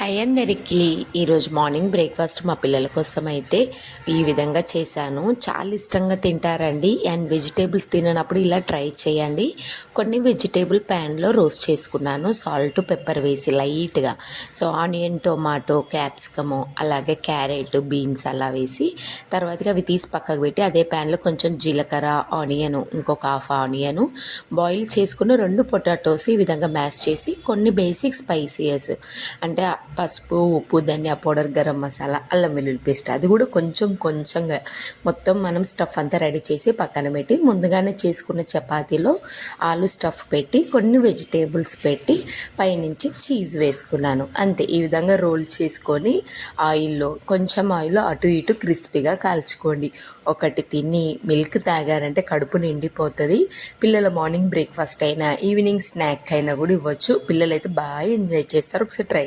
Hi అందరికీ. ఈరోజు morning breakfast మా పిల్లల కోసం అయితే ఈ విధంగా చేశాను. చాలా ఇష్టంగా తింటారండి. అండ్ వెజిటేబుల్స్ తిననప్పుడు ఇలా ట్రై చేయండి. కొన్ని వెజిటేబుల్ ప్యాన్లో రోస్ట్ చేసుకున్నాను, సాల్ట్ పెప్పర్ వేసి లైట్గా. సో ఆనియన్, టొమాటో, క్యాప్సికము, అలాగే క్యారెట్, బీన్స్ అలా వేసి తర్వాతగా అవి తీసి పక్కకు పెట్టి అదే ప్యాన్లో కొంచెం జీలకర్ర, ఆనియను, ఇంకొక హాఫ్ ఆనియను బాయిల్ చేసుకున్న 2 పొటాటోస్ ఈ విధంగా మ్యాష్ చేసి కొన్ని బేసిక్ స్పైసీస్ అంటే పసుపు, ఉప్పు, ధనియా పౌడర్, గరం మసాలా, అల్లం వెల్లుల్లి పేస్ట్ అది కూడా కొంచెంగా మొత్తం మనం స్టఫ్ అంతా రెడీ చేసి పక్కన పెట్టి ముందుగానే చేసుకున్న చపాతీలో ఆలు స్టఫ్ పెట్టి కొన్ని వెజిటేబుల్స్ పెట్టి పైనుంచి చీజ్ వేసుకున్నాను. అంతే. ఈ విధంగా రోల్ చేసుకొని కొంచెం ఆయిల్లో అటు ఇటు క్రిస్పీగా కాల్చుకోండి. ఒకటి తిని మిల్క్ తాగారంటే కడుపు నిండిపోతుంది. పిల్లల మార్నింగ్ బ్రేక్ఫాస్ట్ అయినా ఈవినింగ్ స్నాక్ అయినా కూడా ఇవ్వచ్చు. పిల్లలు అయితే బాగా ఎంజాయ్ చేస్తారు. ఒకసారి ట్రై